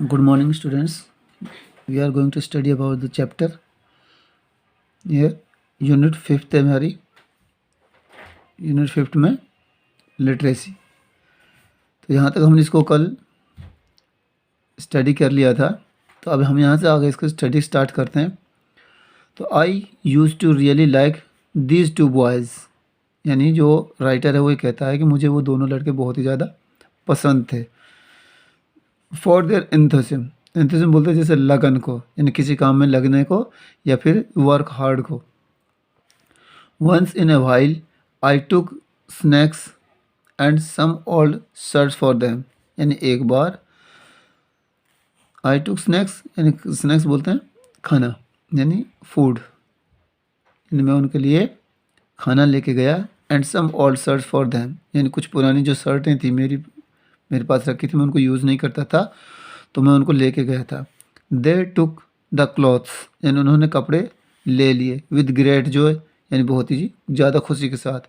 Good morning, students. We are going to study about the chapter here, unit 5th है हमारी। Unit 5th में literacy. तो यहाँ तक हमने इसको कल स्टडी कर लिया था, तो अब हम यहाँ से आगे इसको स्टडी स्टार्ट करते हैं। तो I use to really like these two boys, यानी जो राइटर है वो ये कहता है कि मुझे वो दोनों लड़के बहुत ही ज़्यादा पसंद थे। फॉर देयर एंथुसिज्म बोलते हैं जैसे लगन को, यानी किसी काम में लगने को या फिर वर्क हार्ड को। Once in a while I took snacks and some old shirts for them, यानी एक बार आई टुक स्नैक्स, यानी स्नैक्स बोलते हैं खाना, यानी फूड, यानी मैं उनके लिए खाना लेके गया। And some old shirts for them, यानी कुछ पुरानी जो शर्टें थी मेरे पास रखी थी, मैं उनको यूज़ नहीं करता था, तो मैं उनको लेके गया था। दे टुक द क्लॉथ्स, यानी उन्होंने कपड़े ले लिए। विद ग्रेट जॉय, यानी बहुत ही ज़्यादा खुशी के साथ।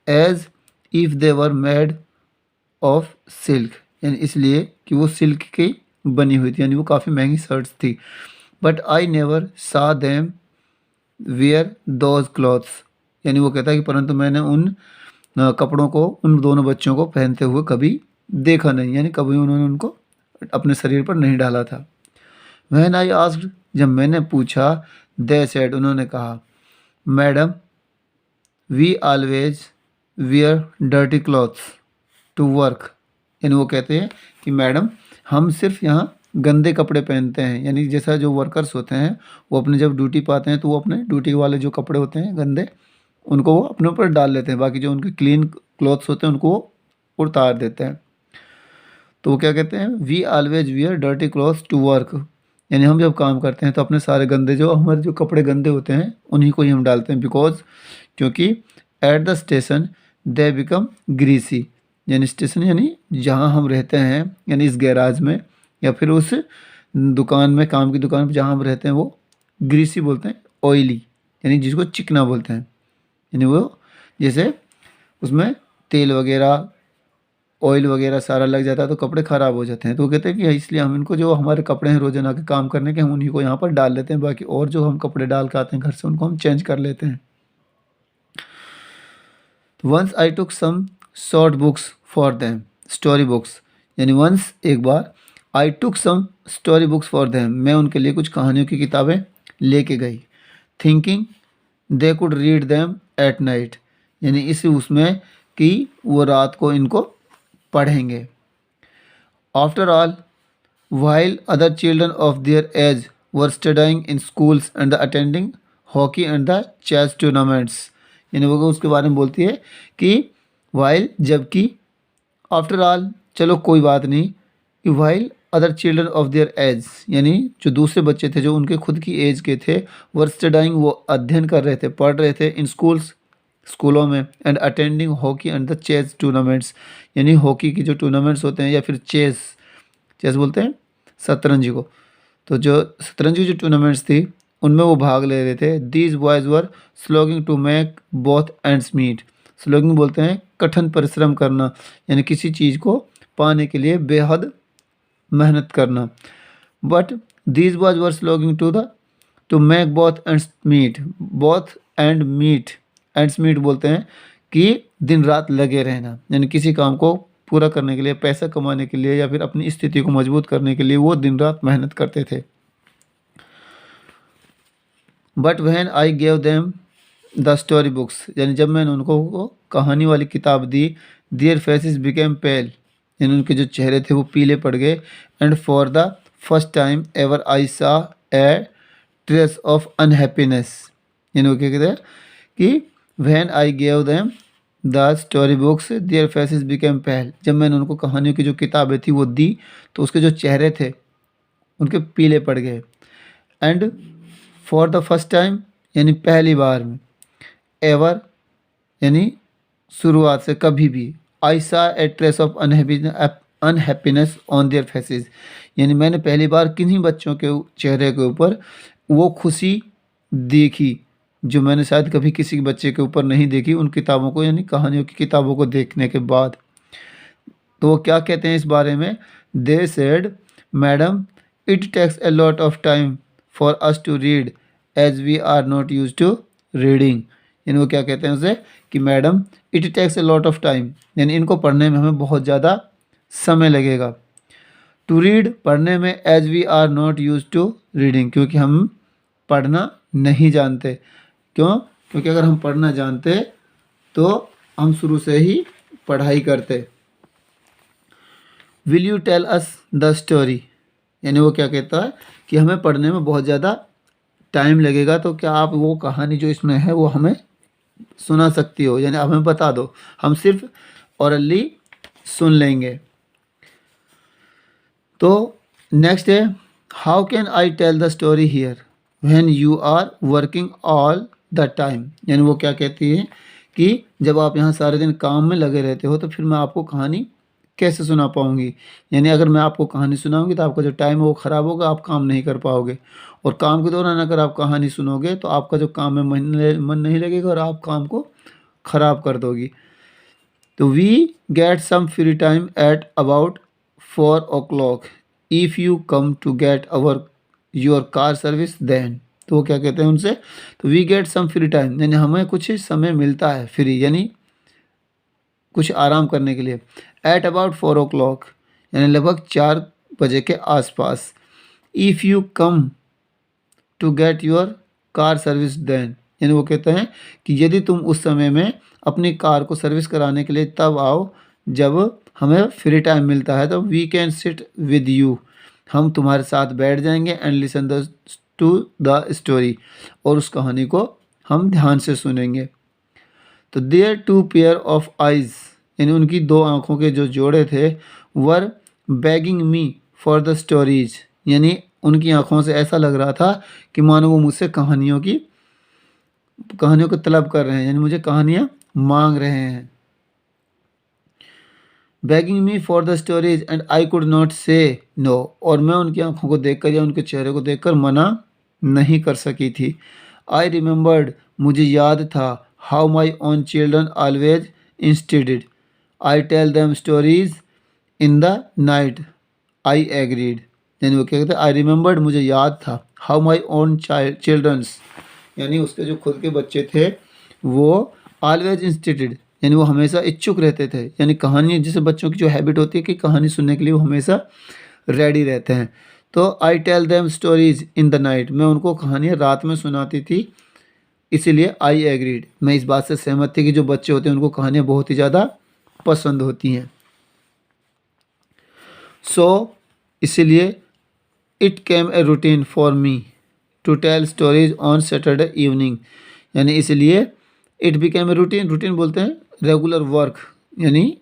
As if they were made of silk, यानी इसलिए कि वो सिल्क की बनी हुई थी, यानी वो काफ़ी महंगी शर्ट्स थी। बट आई नेवर सा देम वेयर दोज क्लॉथ्स, यानी वो कहता है कि परंतु मैंने उन कपड़ों को, उन दोनों बच्चों को पहनते हुए कभी देखा नहीं, यानी कभी उन्होंने उनको अपने शरीर पर नहीं डाला था। व्हेन आई आस्क्ड, जब मैंने पूछा, दे सेड, उन्होंने कहा, madam we always wear dirty clothes to work, यानी वो कहते हैं कि मैडम हम सिर्फ यहाँ गंदे कपड़े पहनते हैं, यानी जैसा जो वर्कर्स होते हैं वो अपने जब ड्यूटी पे आते हैं तो वो अपने ड्यूटी वाले जो कपड़े होते हैं गंदे, उनको वो अपने ऊपर डाल लेते हैं, बाकी जो उनके क्लीन क्लॉथ्स होते हैं उनको वो उतार देते हैं। तो वो क्या कहते हैं, we always wear dirty clothes to work, यानी हम जब काम करते हैं तो अपने सारे गंदे, जो हमारे जो कपड़े गंदे होते हैं उन्हीं को ही हम डालते हैं। बिकॉज, क्योंकि at the station they become greasy, यानी स्टेशन यानी जहाँ हम रहते हैं, यानी इस गैराज में या फिर उस दुकान में, काम की दुकान में जहाँ हम रहते हैं वो ग्रीसी बोलते हैं, ऑयली, यानी जिसको चिकना बोलते हैं, यानी वो जैसे उसमें तेल वगैरह, ऑयल वगैरह सारा लग जाता है तो कपड़े ख़राब हो जाते हैं। तो वो कहते हैं कि इसलिए हम इनको, जो हमारे कपड़े हैं रोज़ाना के काम करने के, हम उन्हीं को यहाँ पर डाल लेते हैं, बाकी और जो हम कपड़े डाल के आते हैं घर से उनको हम चेंज कर लेते हैं। Once I took some short books for them, story books, यानी वंस एक बार, I took some story books for them, मैं उनके लिए कुछ कहानियों की किताबें लेके गई। Thinking they could read them at night, यानी इस उसमें कि वो रात को इनको पढ़ेंगे। After all, while other children of their age were studying in schools and attending hockey and the chess tournaments, यानी वो उसके बारे में बोलती है कि while, जबकि, आफ्टर ऑल, चलो कोई बात नहीं, कि while other children of their age, यानी जो दूसरे बच्चे थे जो उनके खुद की एज के थे, वर स्टडाइंग, वो अध्ययन कर रहे थे, पढ़ रहे थे, इन स्कूल्स, स्कूलों में, and attending hockey and the chess tournaments, यानी हॉकी की जो टूर्नामेंट्स होते हैं या फिर चेस, चेस बोलते हैं शतरंज को, तो जो शतरंज की जो टूर्नामेंट्स थी उनमें वो भाग ले रहे थे। These boys were slogging to make both ends meet, slogging बोलते हैं कठिन परिश्रम करना, यानी किसी चीज़ को पाने के लिए बेहद मेहनत करना। But these boys were slogging to make both ends meet, both end meet, ends meet बोलते हैं कि दिन रात लगे रहना, यानी किसी काम को पूरा करने के लिए, पैसा कमाने के लिए या फिर अपनी स्थिति को मजबूत करने के लिए वो दिन रात मेहनत करते थे। But when I gave them the story books, यानी जब मैंने उनको कहानी वाली किताब दी, देयर फेसेस बिकेम पेल, यानी उनके जो चेहरे थे वो पीले पड़ गए। And for the first time ever I saw a trace of unhappiness, यानी वो क्या कहते हैं कि when I gave them the story books their faces became pale, जब मैंने उनको कहानियों की जो किताबें थी वो दी तो उसके जो चेहरे थे उनके पीले पड़ गए। And for the first time, यानी पहली बार में, एवर, यानी शुरुआत से, कभी भी, I saw a trace of unhappiness on their faces, यानी मैंने पहली बार किन्हीं बच्चों के चेहरे के ऊपर वो खुशी देखी जो मैंने शायद कभी किसी बच्चे के ऊपर नहीं देखी उन किताबों को, यानी कहानियों की किताबों को देखने के बाद। तो वो क्या कहते हैं इस बारे में, they said madam it takes a lot of time for us to read as we are not use to reading. यानी वो क्या कहते हैं उसे कि madam it takes a lot of time, यानी इनको पढ़ने में हमें बहुत ज़्यादा समय लगेगा। टू रीड पढ़ने में, as we are not use to reading क्योंकि हम पढ़ना नहीं जानते। क्यों? क्योंकि अगर हम पढ़ना जानते तो हम शुरू से ही पढ़ाई करते। Will you tell us the story, यानी वो क्या कहता है कि हमें पढ़ने में बहुत ज़्यादा टाइम लगेगा, तो क्या आप वो कहानी जो इसमें है वो हमें सुना सकती हो, यानी हमें बता दो, हम सिर्फ ओरली सुन लेंगे। तो नेक्स्ट है how can I tell the story here when you are working all the time, यानी वो क्या कहती है कि जब आप यहाँ सारे दिन काम में लगे रहते हो तो फिर मैं आपको कहानी कैसे सुना पाऊँगी। यानी अगर मैं आपको कहानी सुनाऊँगी तो आपका जो टाइम है वो ख़राब होगा, आप काम नहीं कर पाओगे, और काम के दौरान अगर आप कहानी सुनोगे तो आपका जो काम में मन नहीं लगेगा और आप काम को ख़राब कर दोगी। तो we get some free time at about 4 o'clock if you come to get our your car service then. तो वो क्या कहते हैं उनसे, तो we get some free time, यानी हमें कुछ समय मिलता है फ्री, यानी कुछ आराम करने के लिए। एट अबाउट 4 o'clock यानी लगभग 4 बजे के आसपास। If you come to get your car service then, यानी वो कहते हैं कि यदि तुम उस समय में अपनी कार को सर्विस कराने के लिए तब आओ जब हमें फ्री टाइम मिलता है, तो we can sit with you, हम तुम्हारे साथ बैठ जाएंगे and listen to the story, और उस कहानी को हम ध्यान से सुनेंगे। तो देयर 2 पेयर ऑफ आइज़, यानी उनकी 2 आँखों के जो जोड़े थे, were begging me for the stories, यानी उनकी आँखों से ऐसा लग रहा था कि मानो वो मुझसे कहानियों को तलब कर रहे हैं, यानी मुझे कहानियाँ मांग रहे हैं। Begging me for the stories and I could not से नो, और मैं उनकी आंखों को देखकर या उनके चेहरे को देखकर मना नहीं कर सकी थी। आई रिमेंबर्ड, मुझे याद था, how my own children always insisted I tell them stories in the night I agreed, यानी वो क्या कहते हैं, आई रिमेंबर्ड, मुझे याद था, हाउ माई ओन चिल्ड्रंस, यानी उसके जो खुद के बच्चे थे वो ऑलवेज इंस्टेडेड, यानी वो हमेशा इच्छुक रहते थे, यानी कहानी, जैसे बच्चों की जो हैबिट होती है कि कहानी सुनने के लिए वो हमेशा रेडी रहते हैं। तो I tell them stories in the night, मैं उनको कहानियाँ रात में सुनाती थी, इसीलिए आई एग्रीड, मैं इस बात से सहमत थी कि जो बच्चे होते हैं उनको कहानियाँ बहुत ही ज़्यादा पसंद होती हैं। सो इसीलिए it came a routine for me to tell stories on Saturday evening, यानी इसलिए it became a routine, routine बोलते हैं रेगुलर वर्क, यानी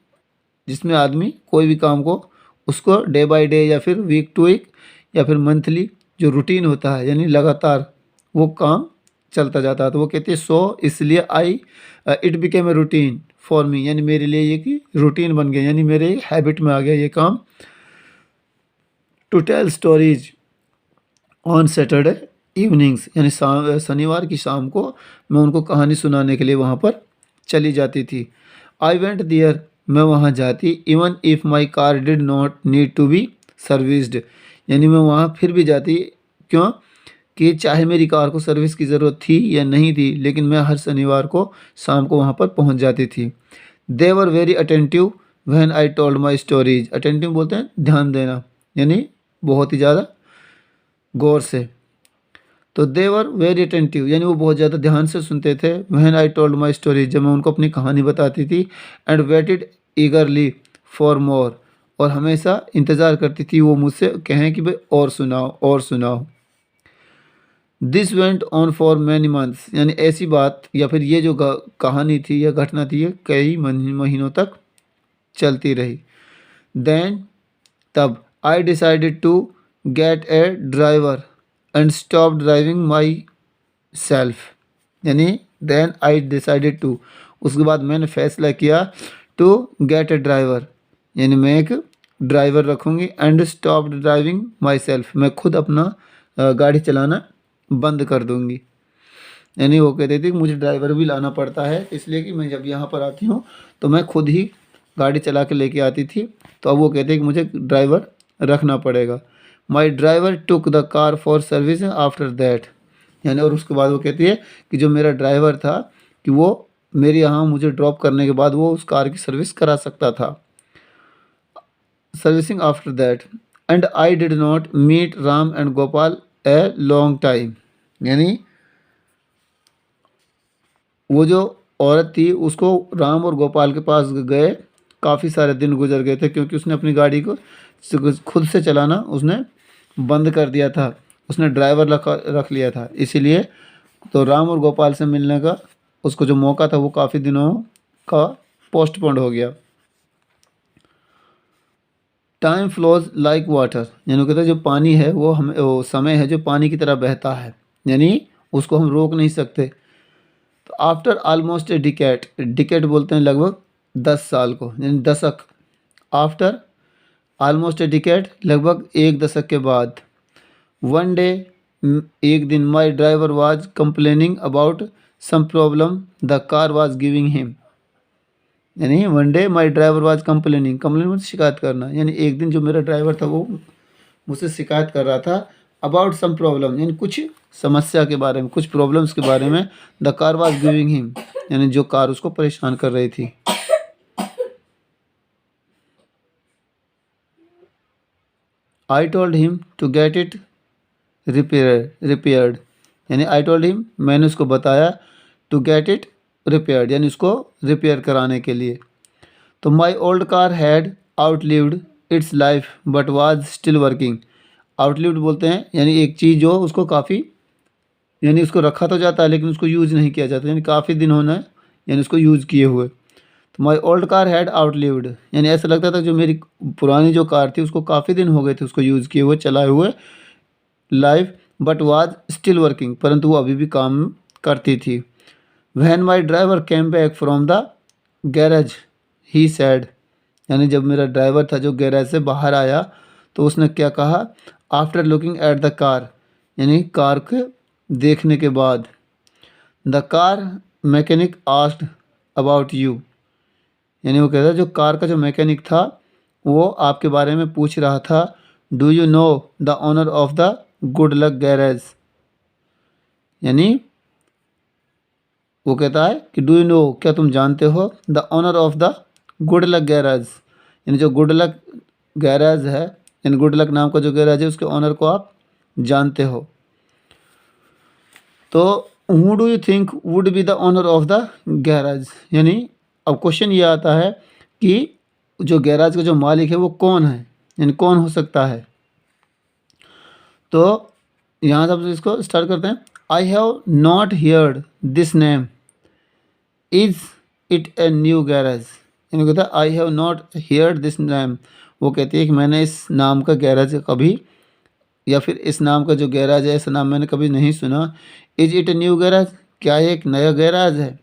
जिसमें आदमी कोई भी काम को उसको डे बाय डे या फिर वीक टू वीक या फिर मंथली जो रूटीन होता है, यानी लगातार वो काम चलता जाता है। तो वो कहती है सो इसलिए I it became a routine for me, यानी मेरे लिए ये कि रूटीन बन गया, यानी मेरे हैबिट में आ गया ये काम, to tell stories on Saturday evenings, यानी शनिवार की शाम को मैं उनको कहानी सुनाने के लिए वहाँ पर चली जाती थी। आई वेंट दियर, मैं वहाँ जाती, even if my car did not need to be serviced, यानी मैं वहाँ फिर भी जाती, क्यों कि चाहे मेरी कार को सर्विस की ज़रूरत थी या नहीं थी, लेकिन मैं हर शनिवार को शाम को वहाँ पर पहुँच जाती थी। They were very attentive when I told my stories, attentive बोलते हैं ध्यान देना, यानी बहुत ही ज़्यादा गौर से। तो दे वर वेरी अटेंटिव, यानी वो बहुत ज़्यादा ध्यान से सुनते थे। When I told my story, जब मैं उनको अपनी कहानी बताती थी। And waited eagerly for more, और हमेशा इंतज़ार करती थी वो मुझसे कहें कि भाई और सुनाओ और सुनाओ। This went on for many months, यानी ऐसी बात या फिर ये जो कहानी थी या घटना थी ये कई महीनों तक चलती रही। देन तब I decided to get a driver and stop driving myself, यानी देन आई डिसाइडेड टू, उसके बाद मैंने फैसला किया टू गेट ए ड्राइवर, यानी मैं एक ड्राइवर रखूँगी, and stop driving my self, मैं खुद अपना गाड़ी चलाना बंद कर दूँगी। यानी वो कहते थे कि मुझे ड्राइवर भी लाना पड़ता है, इसलिए कि मैं जब यहाँ पर आती हूँ तो मैं खुद ही गाड़ी चला के लेके आती थी, तो अब वो कहते हैं कि मुझे ड्राइवर रखना पड़ेगा। माई driver took the car for service after that, यानी और उसके बाद वो कहती है कि जो मेरा ड्राइवर था कि वो मेरे यहाँ मुझे ड्रॉप करने के बाद वो उस कार की सर्विस करा सकता था। Servicing after that and I did not meet Ram and Gopal a long time, यानी वो जो औरत थी उसको राम और गोपाल के पास गए, काफ़ी सारे दिन गुजर गए थे क्योंकि उसने अपनी गाड़ी को खुद से चलाना उसने बंद कर दिया था, उसने ड्राइवर रख लिया था, इसीलिए तो राम और गोपाल से मिलने का उसको जो मौका था वो काफ़ी दिनों का पोस्टपोन्ड हो गया। टाइम फ्लोज लाइक वाटर, यानी वो कहते हैं जो पानी है वो समय है जो पानी की तरह बहता है, यानी उसको हम रोक नहीं सकते। तो आफ्टर ऑलमोस्ट ए डिकेट, डिकेट बोलते हैं लगभग 10 साल को, यानी दशक। आफ्टर ऑलमोस्ट ए डिकेट, लगभग एक दशक के बाद। वन डे, एक दिन, my driver was complaining about some problem the car was giving him, यानी one day my driver was complaining, complain मतलब शिकायत करना, यानी एक दिन जो मेरा ड्राइवर था वो मुझसे शिकायत कर रहा था अबाउट सम प्रॉब्लम, यानी कुछ समस्या के बारे में, कुछ प्रॉब्लम्स के बारे में। The car was giving him, यानी जो कार उसको परेशान कर रही थी। I told him to get it repaired, यानी आई टोल्ड हिम, मैंने उसको बताया, टू गेट इट रिपेयर्ड, यानी उसको रिपेयर कराने के लिए। तो my old car had outlived it's life but was still working. Outlived बोलते हैं यानी एक चीज़ जो उसको काफ़ी, यानी उसको रखा तो जाता है लेकिन उसको यूज़ नहीं किया जाता, यानी काफ़ी दिन होना है यानी उसको यूज़ किए हुए। तो my old car had outlived, यानी ऐसा लगता था जो मेरी पुरानी जो कार थी उसको काफ़ी दिन हो गए थे उसको यूज़ किए हुए, चलाए हुए, life, but was still working, परंतु वो अभी भी काम करती थी। When my driver came back from the garage he sad, यानी जब मेरा ड्राइवर था जो गैरेज से बाहर आया तो उसने क्या कहा, after looking at the car, यानी कार के देखने के बाद। The car mechanic asked about you, यानी वो कहता है जो कार का जो मैकेनिक था वो आपके बारे में पूछ रहा था। Do you know the owner of the good luck garage, यानी वो कहता है कि डू यू नो, क्या तुम जानते हो, the owner of the good luck garage, यानी जो गुड लक गैरेज है, यानी गुड लक नाम का जो गैरेज है उसके ओनर को आप जानते हो। तो who do you think would be the owner of the garage, यानी अब क्वेश्चन ये आता है कि जो गैराज का जो मालिक है वो कौन है, यानी कौन हो सकता है। तो यहाँ से आप इसको स्टार्ट करते हैं। I have not heard this name, is it a new garage, यानी कहता है I have not heard this name, वो कहती है कि मैंने इस नाम का गैराज कभी, या फिर इस नाम का जो गैराज है ऐसा नाम मैंने कभी नहीं सुना। Is it a new garage, क्या ये एक नया गैराज है।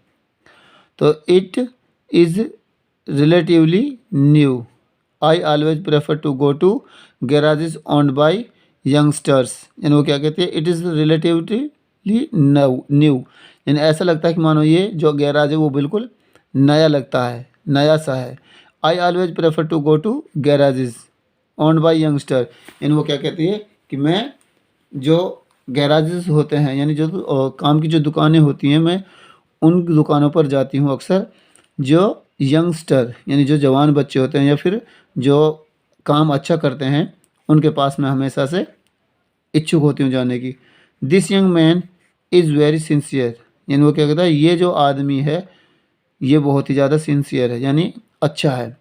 तो it is relatively new, I always prefer to go to garages owned by youngsters, यानी वो क्या कहते हैं, इट इज़ रिलेटिवली न्यू, यानी ऐसा लगता है कि मानो ये जो गैराज है वो बिल्कुल नया लगता है, नया सा है। I always prefer to go to garages owned by youngster, यानी वो क्या कहती है कि मैं जो गैराजेस होते हैं यानी जो काम की जो दुकानें होती हैं मैं उन दुकानों पर जाती हूँ अक्सर, जो यंगस्टर यानी जो जवान बच्चे होते हैं या फिर जो काम अच्छा करते हैं उनके पास मैं हमेशा से इच्छुक होती हूँ जाने की। This young man is very sincere, यानी वो क्या कहता है ये जो आदमी है ये बहुत ही ज़्यादा सिंसियर है यानी अच्छा है।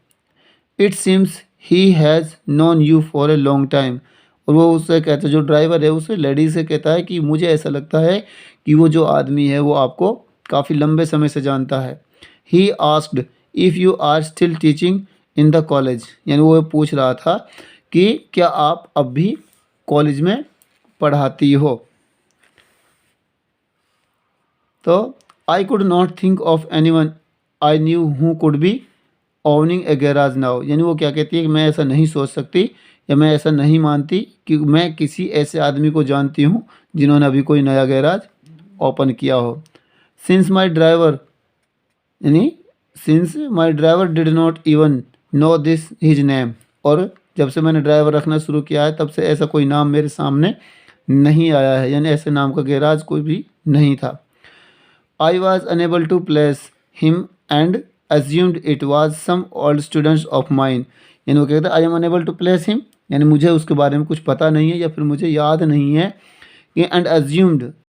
It seems he has known you for a long time, और वो उससे कहता है जो ड्राइवर है उससे लेडीज से कहता है कि मुझे ऐसा लगता है कि वो जो आदमी है वो आपको काफ़ी लंबे समय से जानता है। He asked if you are still teaching in the college, यानी वो पूछ रहा था कि क्या आप अब भी कॉलेज में पढ़ाती हो। तो I could not think of anyone I knew who could be owning a garage now, यानी वो क्या कहती है कि मैं ऐसा नहीं सोच सकती या मैं ऐसा नहीं मानती कि मैं किसी ऐसे आदमी को जानती हूँ जिन्होंने अभी कोई नया गैराज ओपन किया हो। सिंस माई ड्राइवर, यानी since my driver did not even know this his name, और जब से मैंने ड्राइवर रखना शुरू किया है तब से ऐसा कोई नाम मेरे सामने नहीं आया है, यानी ऐसे नाम का गैराज कोई भी नहीं था। I was unable to place him and assumed it was some old students of mine, यानी वो कहता है I am unable to place him, यानी मुझे उसके बारे में कुछ पता नहीं है या फिर मुझे याद नहीं है कि एंड assumed